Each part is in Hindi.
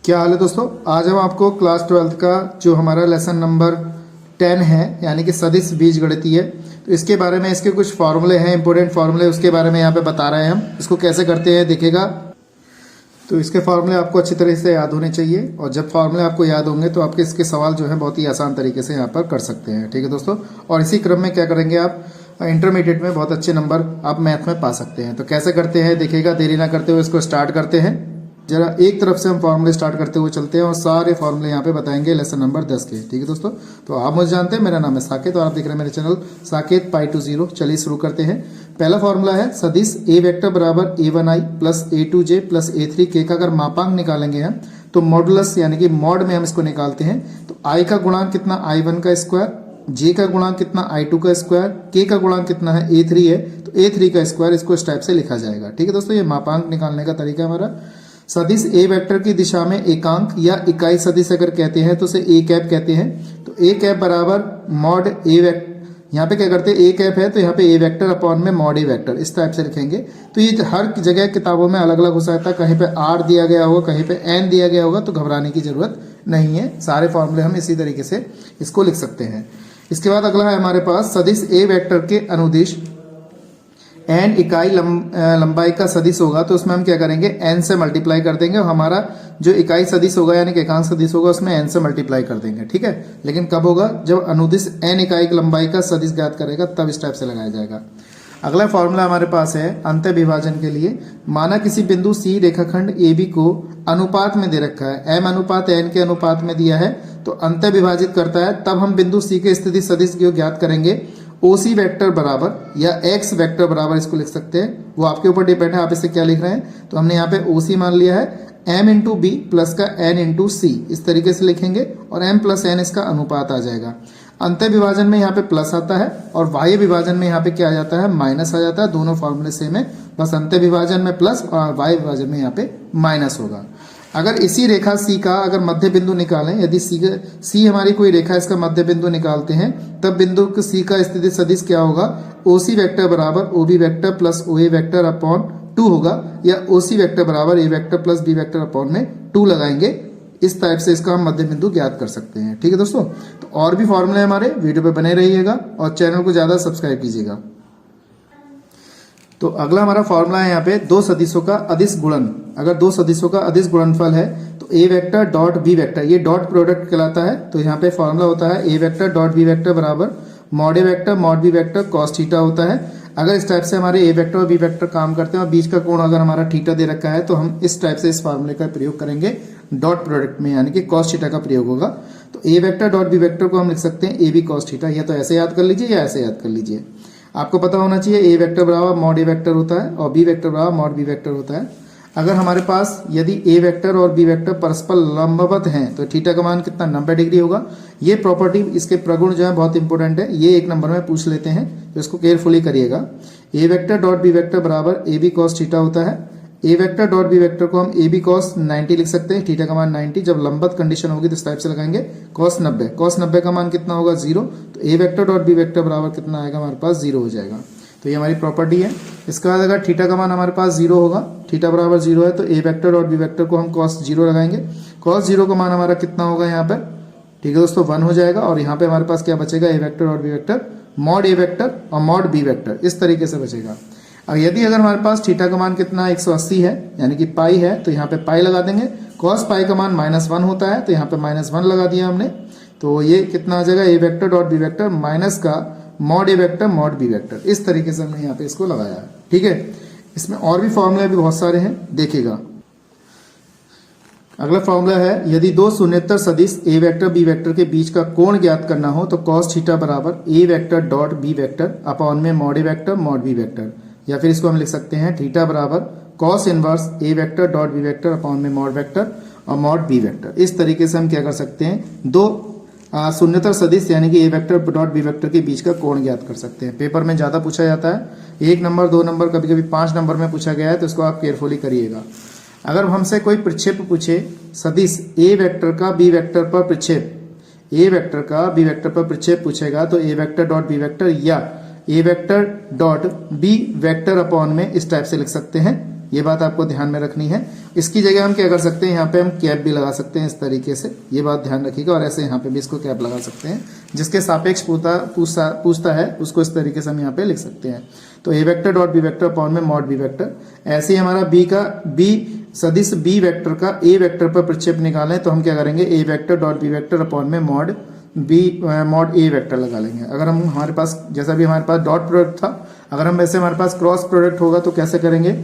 क्या हाल है दोस्तों। आज हम आपको क्लास 12th का जो हमारा लेसन नंबर 10 है यानी कि सदिश बीजगणितीय, तो इसके बारे में इसके कुछ फार्मूले हैं, इंपॉर्टेंट फार्मूले, उसके बारे में यहाँ पे बता रहे हैं हम। इसको कैसे करते हैं देखिएगा। तो इसके फार्मूले आपको अच्छी तरह से याद होने चाहिए, और जब फार्मूले आपको याद होंगे तो आपके इसके सवाल जो है बहुत ही आसान तरीके से यहाँ पर कर सकते हैं। ठीक है दोस्तों। और इसी क्रम में क्या करेंगे, आप इंटरमीडिएट में बहुत अच्छे नंबर आप मैथ में पा सकते हैं। तो कैसे करते हैं देखिएगा। देरी ना करते हुए इसको स्टार्ट करते हैं। जरा एक तरफ से हम फार्मूले स्टार्ट करते हुए चलते हैं और सारे फार्मूले यहाँ पे बताएंगे लेसन नंबर 10 के। ठीक है दोस्तों। तो आप मुझे जानते हैं, मेरा नाम है साकेत और आप देख रहे हैं मेरे channel Saket pi to zero. चलिए शुरू करते हैं। पहला फार्मूला है सदिश ए वेक्टर बराबर a1i plus a2j plus a3k का अगर मापांक निकालेंगे हम तो मॉडुलस यानी कि मॉड में हम इसको निकालते हैं। तो i का गुणांक कितना i1 का स्क्वायर, j का गुणांक कितना i2 का स्क्वायर, k का गुणांक कितना है a3 है तो a3 का स्क्वायर, इसको इस टाइप से लिखा जाएगा। ठीक है दोस्तों। ये मापांक निकालने का तरीका है हमारा। सदिश ए वेक्टर की दिशा में एकांक या इकाई सदिश अगर कहते हैं तो उसे ए कैप कहते हैं। तो ए कैप बराबर मॉड ए वेक्टर, यहाँ पे क्या करते हैं, ए कैप है तो यहाँ पे ए वेक्टर अपॉन में मॉड ए वेक्टर, इस टाइप से लिखेंगे। तो ये हर जगह किताबों में अलग अलग हो सकता है, कहीं पे आर दिया गया होगा, कहीं पे एन दिया गया होगा, तो घबराने की जरूरत नहीं है। सारे फॉर्मूले हम इसी तरीके से इसको लिख सकते हैं। इसके बाद अगला है हमारे पास सदिश ए वेक्टर के अनुदिश एन इकाई लंबाई का सदिश होगा, तो उसमें हम क्या करेंगे, एन से मल्टीप्लाई कर देंगे और हमारा जो इकाई सदिश होगा यानी कि एकांक सदिश होगा उसमें एन से मल्टीप्लाई कर देंगे। ठीक है। लेकिन कब होगा, जब अनुदिश एन इकाई लंबाई का सदिश ज्ञात करेगा तब इस टाइप से लगाया जाएगा। अगला फॉर्मूला हमारे पास है अंत्य विभाजन के लिए। माना किसी बिंदु सी रेखाखंड ए बी को अनुपात में दे रखा है, m अनुपात n के अनुपात में दिया है, तो अंत्य विभाजित करता है, तब हम बिंदु सी के स्थिति सदिश को ज्ञात करेंगे। ओसी वेक्टर बराबर या एक्स वेक्टर बराबर इसको लिख सकते हैं, वो आपके ऊपर डिपेंड है आप इसे क्या लिख रहे हैं। तो हमने यहाँ पे ओसी मान लिया है m इंटू बी प्लस का n इंटू सी, इस तरीके से लिखेंगे और m प्लस n इसका अनुपात आ जाएगा। अंत्य विभाजन में यहाँ पे प्लस आता है और बाह्य विभाजन में यहाँ पे क्या आ जाता है, माइनस आ जाता है। दोनों फॉर्मूले सेम है, बस अंत्य विभाजन में प्लस और बाह्य विभाजन में यहाँ पे माइनस होगा। अगर इसी रेखा सी का अगर मध्य बिंदु निकालें, यदि सी हमारी कोई रेखा इसका मध्य बिंदु निकालते हैं, तब बिंदु सी का स्थिति सदिश क्या होगा, ओसी वेक्टर बराबर OB vector plus OA vector upon 2 होगा, या ओसी वेक्टर बराबर a vector plus b vector upon में 2 लगाएंगे। इस टाइप से इसका हम मध्य बिंदु ज्ञात कर सकते हैं। ठीक है दोस्तों। तो और भी फॉर्मूले हमारे वीडियो पे बने रहिएगा और चैनल को ज्यादा सब्सक्राइब कीजिएगा। तो अगला हमारा फॉर्मूला है यहाँ पे दो सदिशों का अदिश गुणन। अगर दो सदिशों का अदिश गुणनफल है तो a vector dot b vector, ये डॉट प्रोडक्ट कहलाता है। तो यहाँ पे फॉर्मूला होता है a vector dot b vector बराबर mod a vector mod b vector cos theta होता है। अगर इस टाइप से हमारे ए वेक्टर और बी वेक्टर काम करते हैं और बीच का कोण अगर हमारा थीटा दे रखा है, तो हम इस टाइप से इस फॉर्मूले का प्रयोग करेंगे डॉट प्रोडक्ट में, यानी कि कॉस थीटा का प्रयोग होगा। तो a vector dot b vector को हम लिख सकते हैं ए बी कॉस थीटा, या तो ऐसे याद कर लीजिए या ऐसे याद कर लीजिए। आपको पता होना चाहिए ए वेक्टर बराबर मॉड ए वेक्टर होता है और बी वेक्टर बराबर मॉड बी वेक्टर होता है। अगर हमारे पास यदि ए वेक्टर और बी वेक्टर परस्पर लंबवत हैं तो थीटा का मान कितना, 90 डिग्री होगा। ये प्रॉपर्टी, इसके प्रगुण जो है बहुत इंपॉर्टेंट है, ये एक नंबर में पूछ लेते हैं, तो इसको केयरफुली करिएगा। ए वेक्टर डॉट बी वेक्टर बराबर ए बी कॉस थीटा होता है। A vector dot b vector को हम ए बी कॉस 90 लिख सकते हैं, थीटा का मान 90। जब लंबवत कंडीशन होगी तो इस टाइप से लगाएंगे कॉस 90। कॉस 90 का मान कितना होगा, 0। तो a vector dot b vector बराबर कितना आएगा, हमारे पास 0 हो जाएगा। तो ये हमारी प्रॉपर्टी है। इसके बाद अगर थीटा का मान हमारे पास 0 होगा, थीटा बराबर 0 है, तो a vector dot b vector को हम कॉस 0 लगाएंगे। कॉस 0 का मान हमारा कितना होगा यहाँ पर, ठीक है दोस्तों, 1 हो जाएगा। और यहाँ पे हमारे पास क्या बचेगा, ए वेक्टर और b vector mod a vector और मॉड बी वेक्टर, इस तरीके से बचेगा। अब यदि अगर हमारे पास थीटा का मान कितना 180 है यानी कि पाई है, तो यहाँ पे पाई लगा देंगे। कॉस पाई का मान -1 होता है, तो यहाँ पे -1 लगा दिया हमने। तो ये कितना आ जाएगा, a vector dot b vector minus का mod a vector mod b vector, इस तरीके से हमने यहाँ पे इसको लगाया है। ठीक है। इसमें और भी फॉर्मूले भी बहुत सारे हैं, देखिएगा। अगला फॉर्मूला है यदि दो शून्येतर सदिश ए वेक्टर बी वेक्टर के बीच का कोण ज्ञात करना हो तो कॉस थीटा बराबर a vector dot b vector upon में mod a vector mod b vector, या फिर इसको हम लिख सकते हैं थीटा बराबर cos inverse a vector dot b vector upon में मॉड वेक्टर और मॉड बी वेक्टर। इस तरीके से हम क्या कर सकते हैं, दो शून्यतर सदिश यानी कि ए वेक्टर डॉट बी वेक्टर के बीच का कोण ज्ञात कर सकते हैं। पेपर में ज्यादा पूछा जाता है, 1 नंबर 2 नंबर कभी कभी 5 नंबर में पूछा गया है, तो इसको आप केयरफुली करिएगा। अगर हमसे कोई प्रक्षेप पूछे सदिश ए वेक्टर का बी वेक्टर पर प्रक्षेप, ए वेक्टर का बी वेक्टर पर प्रक्षेप पूछेगा, तो a vector dot b vector या a vector dot b vector upon में इस टाइप से लिख सकते हैं। ये बात आपको ध्यान में रखनी है। इसकी जगह हम क्या कर सकते हैं, यहाँ पे हम कैप भी लगा सकते हैं इस तरीके से, ये बात ध्यान रखिएगा। और ऐसे यहाँ पे भी इसको कैप लगा सकते हैं, जिसके सापेक्ष पूछता है उसको इस तरीके से हम यहाँ पे लिख सकते हैं। तो a vector dot b vector upon में मॉड बी वेक्टर। ऐसे ही हमारा बी सदिश बी वेक्टर का ए वेक्टर पर प्रक्षेप निकालें तो हम क्या करेंगे, a vector dot b vector upon में मॉड ए वेक्टर लगा लेंगे। अगर हम हमारे पास जैसा भी हमारे पास डॉट प्रोडक्ट था, अगर हम वैसे हमारे पास क्रॉस प्रोडक्ट होगा तो कैसे करेंगे,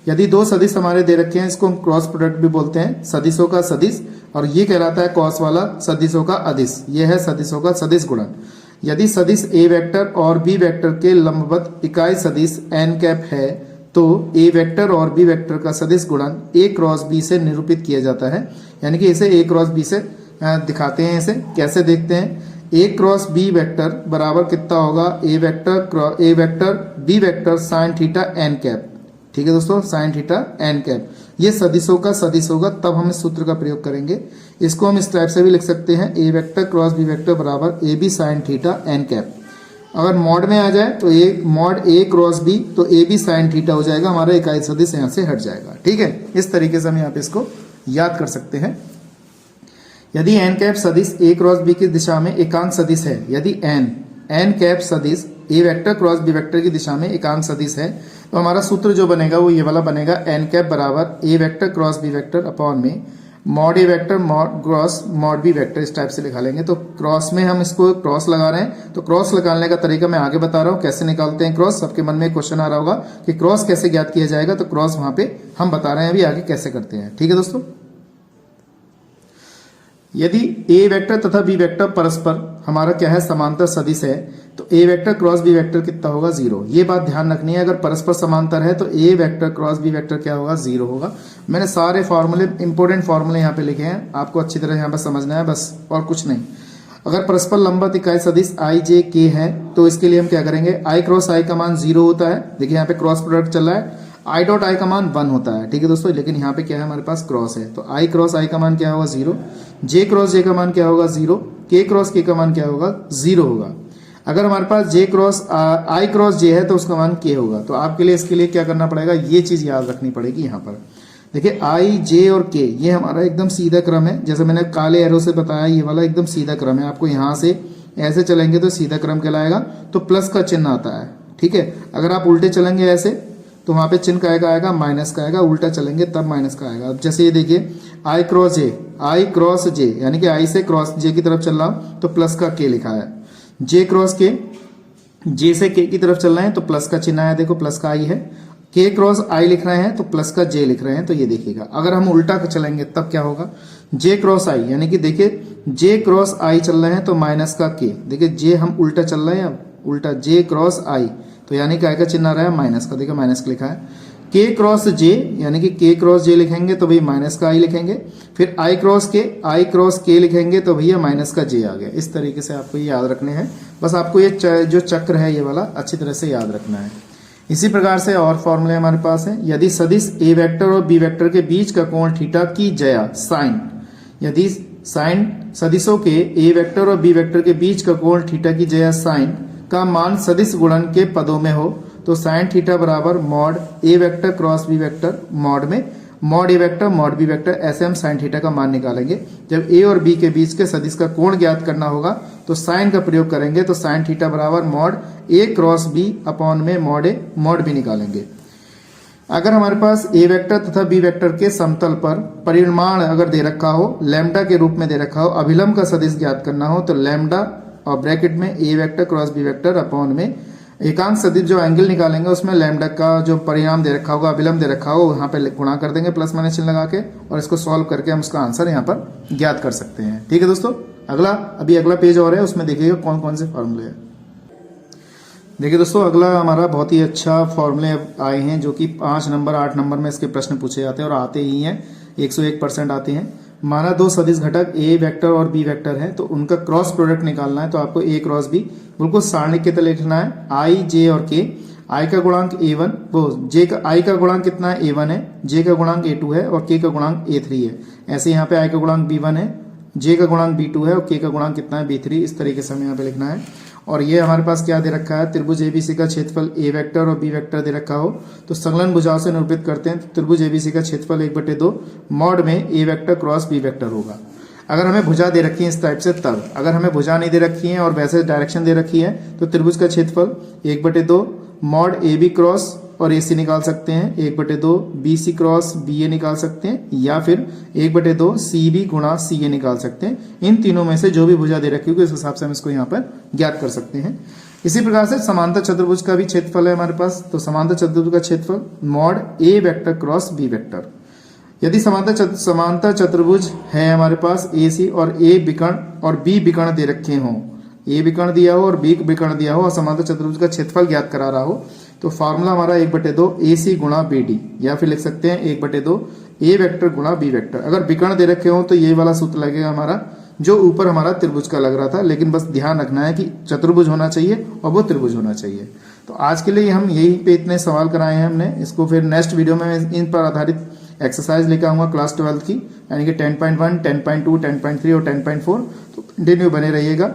यदि दो सदिश हमारे दे रखे हैं, इसको हम क्रॉस प्रोडक्ट भी बोलते हैं, सदिशों का सदिश, और ये कहलाता है कॉस वाला सदिशों का अदिश, ये है सदिशों का सदिश गुणन। यदि सदिश ए वेक्टर और बी वेक्टर के लंबवत इकाई सदिश एन कैप है तो ए वेक्टर और बी वेक्टर का सदिश गुणन ए क्रॉस बी से निरूपित किया जाता है। यानी कि इसे ए क्रॉस बी से दिखाते हैं। इसे कैसे देखते हैं, ए क्रॉस बी वेक्टर बराबर कितना होगा, a vector b vector sine theta n cap. ठीक है दोस्तों, साइन थीटा एन कैप, ये सदिशों का सदिश होगा, तब हम इस सूत्र का प्रयोग करेंगे। इसको हम इस टाइप से भी लिख सकते हैं, a vector cross b vector बराबर a b sine theta n cap. अगर मॉड में आ जाए तो a mod a cross b, तो ए बी साइन थीटा हो जाएगा, हमारा इकाई सदिश यहाँ से हट जाएगा। ठीक है, इस तरीके से हम यहाँ पे इसको याद कर सकते हैं। यदि एन कैप सदिश ए क्रॉस बी की दिशा में एकांक सदिश है, यदि एन कैप सदिश a vector cross b vector की दिशा में एकांक सदिश है, तो हमारा सूत्र जो बनेगा वो ये वाला बनेगा, एन कैप बराबर a vector cross b vector upon में mod a vector mod cross mod b vector, इस टाइप से लिखा लेंगे। तो क्रॉस में हम इसको क्रॉस लगा रहे हैं, तो क्रॉस निकालने का तरीका मैं आगे बता रहा हूँ, कैसे निकालते हैं क्रॉस। सबके मन में क्वेश्चन आ रहा होगा कि क्रॉस कैसे ज्ञात किया जाएगा, तो क्रॉस वहां पे हम बता रहे हैं अभी आगे कैसे करते हैं। ठीक है दोस्तों, यदि ए वेक्टर तथा बी वेक्टर परस्पर हमारा क्या है, समांतर सदिश है, तो a vector cross b vector कितना होगा, 0। ये बात ध्यान रखनी है, अगर परस्पर समांतर है तो a vector cross b vector क्या होगा, 0 होगा। मैंने सारे फॉर्मूले इंपोर्टेंट फॉर्मूले यहाँ पे लिखे हैं, आपको अच्छी तरह यहाँ पे समझना है बस, और कुछ नहीं। अगर परस्पर लंबवत इकाई सदिश आई जे के है तो इसके लिए हम क्या करेंगे, आई क्रॉस आई का मान 0 होता है। देखिए यहाँ पे क्रॉस प्रोडक्ट चल रहा है, आई डॉट आई का मान 1 होता है। ठीक है दोस्तों, लेकिन यहाँ पे क्या है, हमारे पास क्रॉस है, तो आई क्रॉस आई का मान क्या होगा, 0। जे क्रॉस जे का मान क्या होगा, 0। के क्रॉस के का मान क्या होगा, 0 होगा। अगर हमारे पास जे क्रॉस आई क्रॉस जे है तो उसका मान के होगा। तो आपके लिए इसके लिए क्या करना पड़ेगा, ये चीज याद रखनी पड़ेगी। यहाँ पर देखिए आई जे और के, ये हमारा एकदम सीधा क्रम है, जैसे मैंने काले एरो से बताया, ये वाला एकदम सीधा क्रम है। आपको यहाँ से ऐसे चलेंगे तो सीधा क्रम कहलाएगा, तो प्लस का चिन्ह आता है। ठीक है, अगर आप उल्टे चलेंगे ऐसे तो वहां पे चिन्ह का आएगा माइनस का आएगा, उल्टा चलेंगे तब माइनस का आएगा। अब जैसे ये देखिए आई क्रॉस जे यानी कि आई से क्रॉस जे की तरफ चल रहा हूं तो प्लस का के लिखा है, जे क्रॉस के जे से के की तरफ चल रहे हैं तो प्लस का चिन्ह आया, देखो प्लस का आई है। के क्रॉस आई लिख रहे हैं तो प्लस का जे लिख रहे हैं, तो ये देखिएगा। अगर हम उल्टा चलेंगे तब क्या होगा, जे क्रॉस आई यानी कि देखिए जे क्रॉस आई चल रहे हैं तो माइनस का के, देखिए जे हम उल्टा चल रहे हैं, अब उल्टा जे क्रॉस आई तो यानी कि आई का चिन्ह आ रहा है माइनस का, देखिए माइनस का लिखा है। के क्रॉस जे यानी कि के क्रॉस जे लिखेंगे तो भाई माइनस का आई लिखेंगे, फिर आई क्रॉस के लिखेंगे तो भैया माइनस का जे आ गया। इस तरीके से आपको ये याद रखने हैं, बस आपको ये जो चक्र है ये वाला अच्छी तरह से याद रखना है। इसी प्रकार से और फॉर्मूले हमारे पास है, यदि सदिश ए वेक्टर और बी वेक्टर के बीच का कोण थीटा की जया साइन, यदि साइन सदिशों के ए वेक्टर और बी वेक्टर के बीच का कोण थीटा की जया साइन का मान सदिश गुणन के पदों में हो तो साइन थीटा बराबर mod a vector cross b vector mod में mod a vector mod b vector, ऐसे हम साइन थीटा का मान निकालेंगे। जब ए और बी के बीच के सदिश का कोण ज्ञात करना होगा तो साइन का प्रयोग करेंगे, तो साइन थीटा बराबर mod a cross B upon में मॉड ए मॉड बी निकालेंगे। अगर हमारे पास ए वेक्टर तथा बी वेक्टर के समतल पर परिमाण अगर दे रखा हो, लैम्डा के रूप में दे रखा हो, अभिलंब का सदिश ज्ञात करना हो तो लैम्डा और ब्रैकेट में a vector cross b vector upon में एकांक सदिश जो एंगल निकालेंगे उसमें लैम्डा का जो परिणाम दे रखा होगा, अभिलंब दे रखा होगा, यहाँ पे गुणा कर देंगे प्लस माइनस चिन्ह लगा के, और इसको सॉल्व करके हम उसका आंसर यहाँ पर ज्ञात कर सकते हैं। ठीक है दोस्तों, अगला पेज और है, उसमें देखिएगा कौन कौन से फॉर्मूले हैं। देखिए दोस्तों, अगला हमारा बहुत ही अच्छा फॉर्मूले आए हैं जो कि 5 नंबर 8 नंबर में इसके प्रश्न पूछे जाते हैं और आते ही हैं, 101% आते हैं। माना दो सदिश घटक ए वेक्टर और बी वेक्टर है, तो उनका क्रॉस प्रोडक्ट निकालना है, तो आपको ए क्रॉस बी बिल्कुल सारणी की तरह लिखना है। आई जे और के, आई का गुणांक a1, वो जे का आई का गुणांक कितना है, a1 है, जे का गुणांक a2 है और के का गुणांक a3 है। ऐसे यहाँ पे आई का गुणांक b1 है, जे का गुणांक b2 है और के का गुणांक कितना है, b3। इस तरीके से हमें यहाँ पे लिखना है। और ये हमारे पास क्या दे रखा है, त्रिभुज एबीसी का क्षेत्रफल ए वेक्टर और बी वेक्टर दे रखा हो तो संलग्न भुजाओं से निरूपित करते हैं तो त्रिभुज एबीसी का क्षेत्रफल 1/2 मॉड में a vector cross b vector होगा। अगर हमें भुजा दे रखी है इस टाइप से तब, अगर हमें भुजा नहीं दे रखी है और वैसे डायरेक्शन दे रखी है तो त्रिभुज का क्षेत्रफल 1/2 मॉड ए बी क्रॉस और ए सी निकाल सकते हैं, 1/2 बी सी क्रॉस बी ए निकाल सकते हैं, या फिर 1/2 सी बी गुणा सी ए निकाल सकते हैं। इन तीनों में से जो भी भुजा दे रखी होगी उस हिसाब से हम इसको यहाँ पर ज्ञात कर सकते हैं। इसी प्रकार से समांतर चतुर्भुज का भी क्षेत्रफल है हमारे पास, तो समांतर चतुर्भुज का क्षेत्रफल mod a vector cross b vector. यदि समांतर चतुर्भुज है हमारे पास ए सी और ए विकर्ण और बी विकर्ण दे रखे हों, ए विकर्ण दिया हो और बी विकर्ण दिया हो और समांतर चतुर्भुज का क्षेत्रफल ज्ञात करा रहा हो तो फॉर्मूला हमारा 1/2 ए सी गुणा बी डी, या फिर लिख सकते हैं 1/2 ए वेक्टर गुणा बी वेक्टर। अगर विकर्ण दे रखे हो तो ये वाला सूत्र लगेगा हमारा जो ऊपर हमारा त्रिभुज का लग रहा था, लेकिन बस ध्यान रखना है कि चतुर्भुज होना चाहिए और वो त्रिभुज होना चाहिए। तो आज के लिए हम यही पे इतने सवाल कराए हैं हमने, इसको फिर नेक्स्ट वीडियो में इन पर आधारित एक्सरसाइज लेकर आऊंगा क्लास 12 की, यानी कि 10.1, 10.2, 10.3 और 10.4। तो कंटिन्यू बने रहिएगा।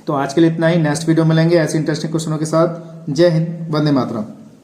तो आज के लिए इतना ही, नेक्स्ट वीडियो मिलेंगे ऐसे इंटरेस्टिंग क्वेश्चनों के साथ। जय हिंद, वंदे मातरम।